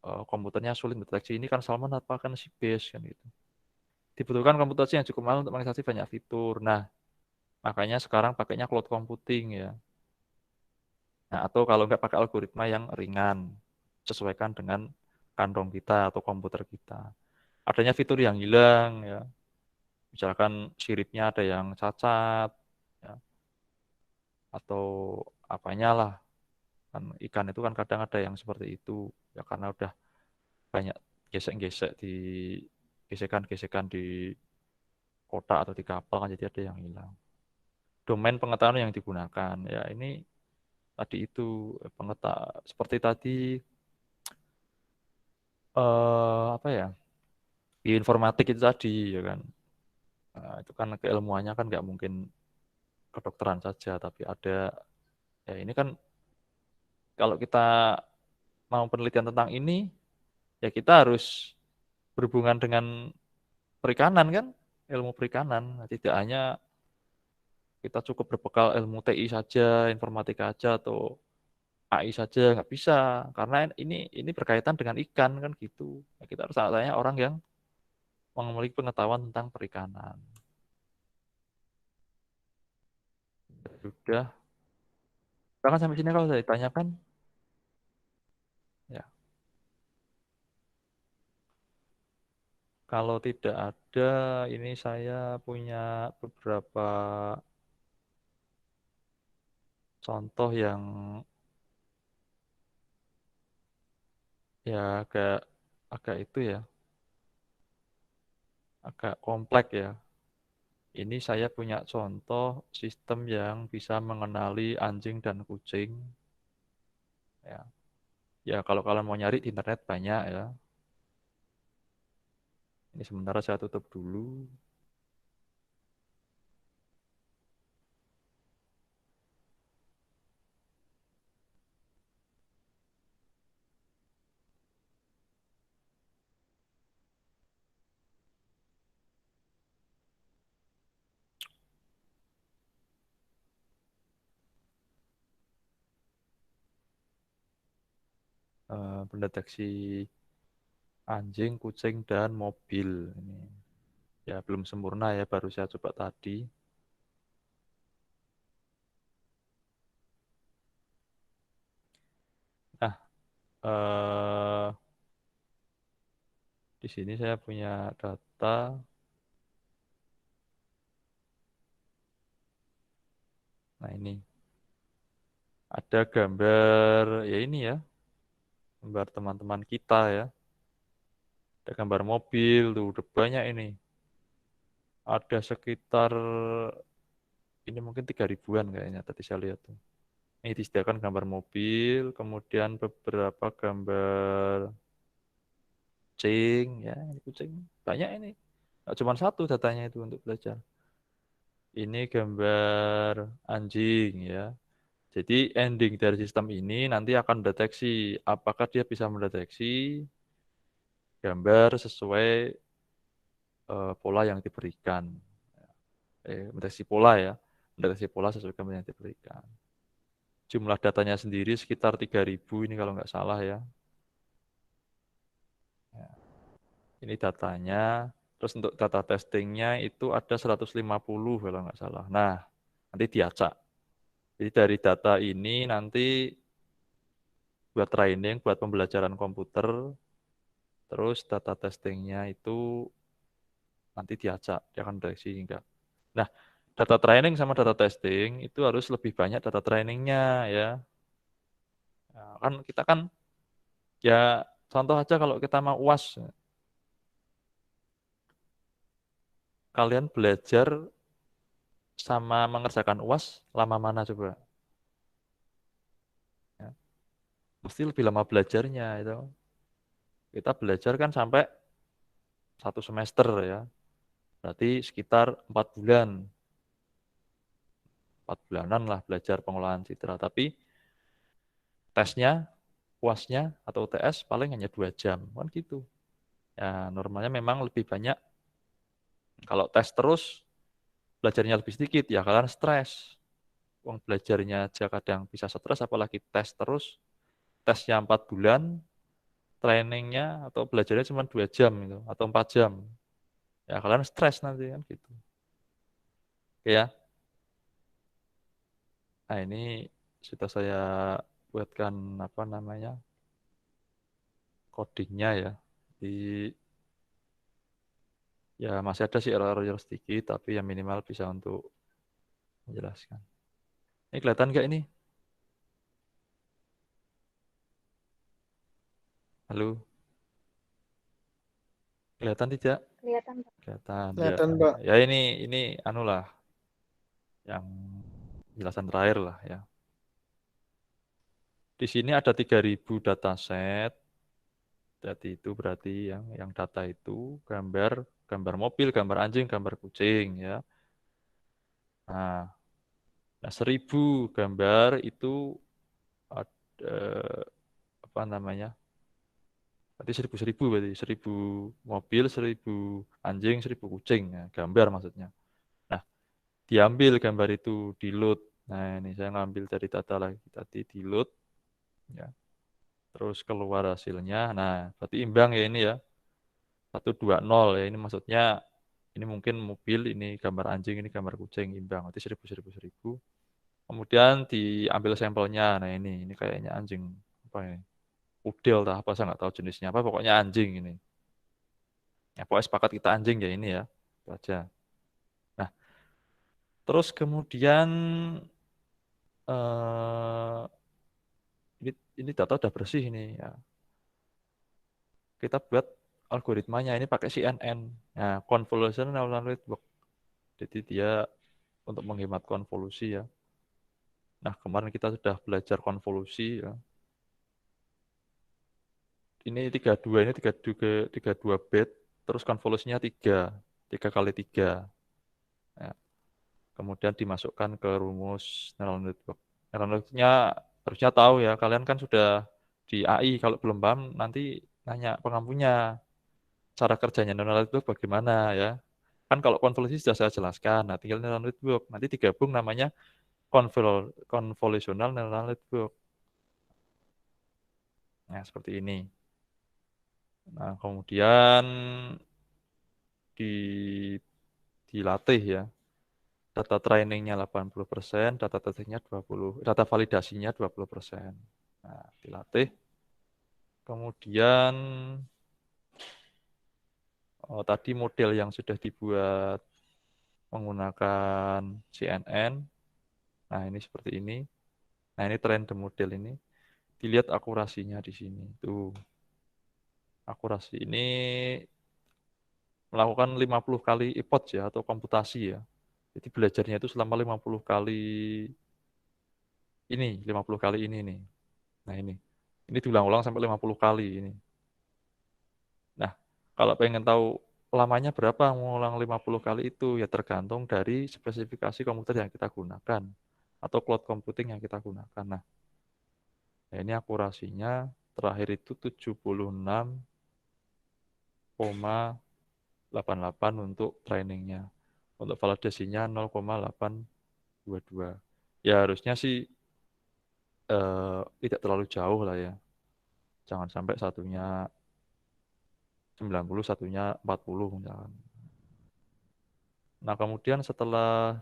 komputernya sulit mendeteksi ini kan salmon apa kan si base kan gitu. Dibutuhkan komputasi yang cukup mahal untuk mengekstraksi banyak fitur. Nah, makanya sekarang pakainya cloud computing ya. Nah, atau kalau nggak pakai algoritma yang ringan, sesuaikan dengan kantong kita atau komputer kita. Adanya fitur yang hilang ya, misalkan siripnya ada yang cacat, ya, atau apanya lah. Kan ikan itu kan kadang ada yang seperti itu, ya karena udah banyak gesek-gesek di gesekan-gesekan di kotak atau di kapal kan jadi ada yang hilang. Domain pengetahuan yang digunakan, ya ini tadi itu seperti tadi apa ya? Di informatik itu tadi ya kan. Nah, itu kan keilmuannya kan nggak mungkin kedokteran saja, tapi ada ya ini kan kalau kita mau penelitian tentang ini ya kita harus berhubungan dengan perikanan kan, ilmu perikanan. Nah, tidak hanya kita cukup berbekal ilmu TI saja, informatika saja atau AI saja nggak bisa karena ini berkaitan dengan ikan kan gitu. Nah, kita harus tanya orang yang memiliki pengetahuan tentang perikanan. Sudah, bahkan sampai sini kalau saya ditanyakan, ya kalau tidak ada, ini saya punya beberapa contoh yang ya agak itu ya, agak kompleks ya. Ini saya punya contoh sistem yang bisa mengenali anjing dan kucing Ya, ya kalau kalian mau nyari di internet banyak ya. Ini sementara saya tutup dulu. Pendeteksi anjing, kucing, dan mobil. Ini ya belum sempurna ya, baru saya coba tadi. Nah, di sini saya punya data. Nah, ini ada gambar ya ini ya, gambar teman-teman kita ya. Ada gambar mobil tuh, udah banyak ini. Ada sekitar ini mungkin 3 ribuan kayaknya tadi saya lihat tuh. Ini disediakan gambar mobil, kemudian beberapa gambar kucing, ya ini kucing banyak ini. Nggak cuma satu datanya itu untuk belajar. Ini gambar anjing ya. Jadi ending dari sistem ini nanti akan deteksi apakah dia bisa mendeteksi gambar sesuai pola yang diberikan. Mendeteksi pola ya, mendeteksi pola sesuai gambar yang diberikan. Jumlah datanya sendiri sekitar 3.000 ini kalau nggak salah ya. Ya, ini datanya. Terus untuk data testingnya itu ada 150 kalau nggak salah. Nah, nanti diacak. Jadi dari data ini nanti buat training, buat pembelajaran komputer, terus data testingnya itu nanti diacak, dia akan deteksi enggak. Nah, data training sama data testing itu harus lebih banyak data trainingnya ya. Nah, kan kita kan ya contoh aja kalau kita mau UAS, kalian belajar sama mengerjakan UAS lama mana coba? Ya, mesti lebih lama belajarnya itu. Kita belajar kan sampai 1 semester ya. Berarti sekitar 4 bulan, 4 bulanan lah belajar pengolahan citra. Tapi tesnya, UASnya atau UTS paling hanya 2 jam, kan gitu. Ya normalnya memang lebih banyak. Kalau tes terus, belajarnya lebih sedikit, ya kalian stres. Uang belajarnya aja kadang bisa stres, apalagi tes terus. Tesnya 4 bulan, trainingnya atau belajarnya cuma 2 jam itu, atau 4 jam. Ya kalian stres nanti kan gitu. Oke ya, nah ini sudah saya buatkan apa namanya codingnya ya. Di ya masih ada sih error-error sedikit, tapi yang minimal bisa untuk menjelaskan. Ini kelihatan nggak ini? Halo, kelihatan tidak? Kelihatan, Pak. Kelihatan ya. Kelihatan, Pak. Ya ini anulah yang penjelasan terakhir lah ya. Di sini ada 3.000 dataset. Jadi itu berarti yang data itu gambar gambar mobil, gambar anjing, gambar kucing ya. Nah, nah 1.000 gambar itu ada apa namanya? Berarti 1.000 berarti 1.000 mobil, 1.000 anjing, 1.000 kucing ya, gambar maksudnya. Nah, diambil gambar itu, di load. Nah, ini saya ngambil dari data lagi tadi, di load ya. Terus keluar hasilnya. Nah, berarti imbang ya ini ya. 120 ya. Ini maksudnya ini mungkin mobil, ini gambar anjing, ini gambar kucing, imbang. Berarti 1.000, 1.000, 1.000. Kemudian diambil sampelnya. Nah, ini kayaknya anjing apa ini? Udel lah, apa saya nggak tahu jenisnya apa. Pokoknya anjing ini. Ya, pokoknya sepakat kita anjing ya ini ya. Itu aja. Nah, terus kemudian eh ini data udah bersih ini ya. Kita buat algoritmanya ini pakai CNN. Nah, convolution neural network. Jadi dia untuk menghemat konvolusi ya. Nah, kemarin kita sudah belajar konvolusi ya. ini 32, ini 32 bit, terus konvolusinya 3 kali 3. Ya. Kemudian dimasukkan ke rumus neural network. Neural networknya harusnya tahu ya, kalian kan sudah di AI, kalau belum paham nanti nanya pengampunya cara kerjanya neural network bagaimana ya. Kan kalau konvolusi sudah saya jelaskan, nah tinggal neural network, nanti digabung namanya convolutional neural network. Nah, seperti ini. Nah, kemudian di dilatih ya. Data trainingnya 80%, data testingnya 20, data validasinya 20%. Nah, dilatih. Kemudian tadi model yang sudah dibuat menggunakan CNN. Nah, ini seperti ini. Nah, ini trend model ini. Dilihat akurasinya di sini. Tuh. Akurasi ini melakukan 50 kali epot ya atau komputasi ya. Jadi belajarnya itu selama 50 kali ini, 50 kali ini nih. Nah, ini. Ini diulang-ulang sampai 50 kali ini. Nah, kalau pengen tahu lamanya berapa mengulang 50 kali itu, ya tergantung dari spesifikasi komputer yang kita gunakan atau cloud computing yang kita gunakan. Nah, ya ini akurasinya terakhir itu 76,88 untuk trainingnya. Untuk validasinya 0,822. Ya harusnya sih tidak terlalu jauh lah ya. Jangan sampai satunya 90, satunya 40 misalkan. Nah, kemudian setelah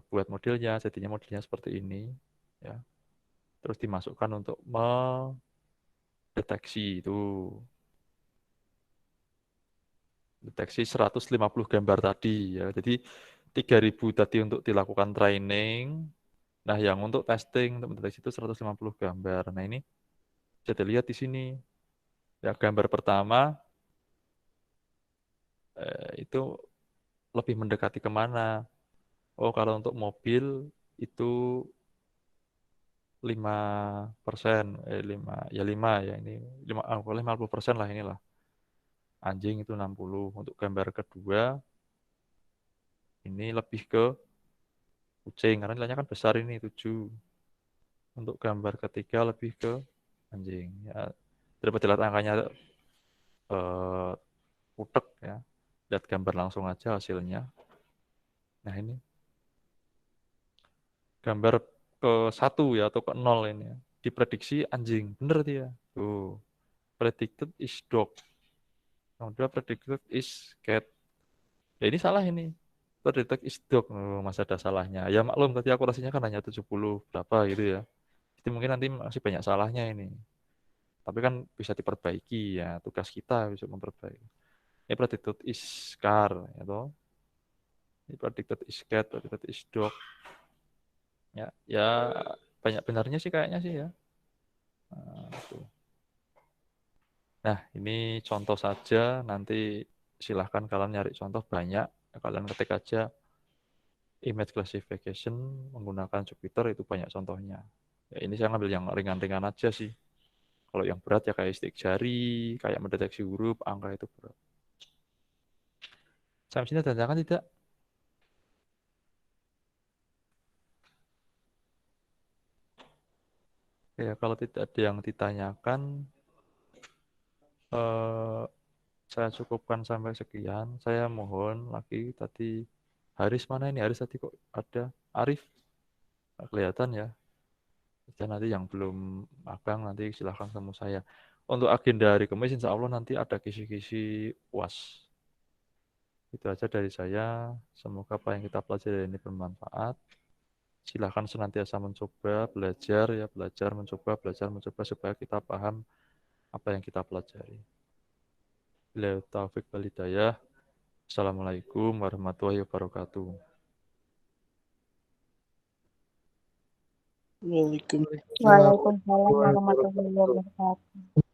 buat modelnya, jadinya modelnya seperti ini, ya. Terus dimasukkan untuk mendeteksi itu, deteksi 150 gambar tadi, ya. Jadi 3000 tadi untuk dilakukan training. Nah, yang untuk testing, untuk mendeteksi itu 150 gambar. Nah, ini bisa dilihat di sini. Ya, gambar pertama itu lebih mendekati kemana? Oh, kalau untuk mobil itu 5%, 5, ya 5 ya ini 5, boleh 50% lah inilah. Anjing itu 60. Untuk gambar kedua ini lebih ke kucing karena nilainya kan besar ini 7. Untuk gambar ketiga lebih ke anjing. Ya, daripada lihat angkanya eh, utek ya. Lihat gambar langsung aja hasilnya. Nah, ini gambar ke 1 ya atau ke 0 ini ya. Diprediksi anjing, bener dia. Tuh, predicted is dog. Kemudian predicted is cat. Ya ini salah ini. Predicted is dog. Oh, masih ada salahnya. Ya maklum tadi akurasinya kan hanya 70 berapa gitu ya. Jadi mungkin nanti masih banyak salahnya ini. Tapi kan bisa diperbaiki ya. Tugas kita bisa memperbaiki. Ini predicted is car. Ya toh. Ini predicted is cat, predicted is dog. Ya, ya banyak benarnya sih kayaknya sih ya. Nah, itu. Nah, ini contoh saja. Nanti silahkan kalian nyari contoh banyak. Kalian ketik aja image classification menggunakan Jupyter, itu banyak contohnya. Ya, ini saya ngambil yang ringan-ringan aja sih. Kalau yang berat ya kayak sidik jari, kayak mendeteksi huruf, angka itu berat. Sampai sini tanyakan tidak? Ya, kalau tidak ada yang ditanyakan, eh, saya cukupkan sampai sekian. Saya mohon lagi tadi Haris mana ini? Haris tadi kok ada? Arif? Nggak kelihatan ya. Dan nanti yang belum magang nanti silahkan ketemu saya. Untuk agenda hari Kamis insya Allah nanti ada kisi-kisi UAS. Itu aja dari saya. Semoga apa yang kita pelajari ini bermanfaat. Silahkan senantiasa mencoba, belajar ya, belajar, mencoba supaya kita paham apa yang kita pelajari. Bila taufik wal hidayah. Assalamualaikum warahmatullahi wabarakatuh. Waalaikumsalam Waalaikumsalam warahmatullahi wabarakatuh.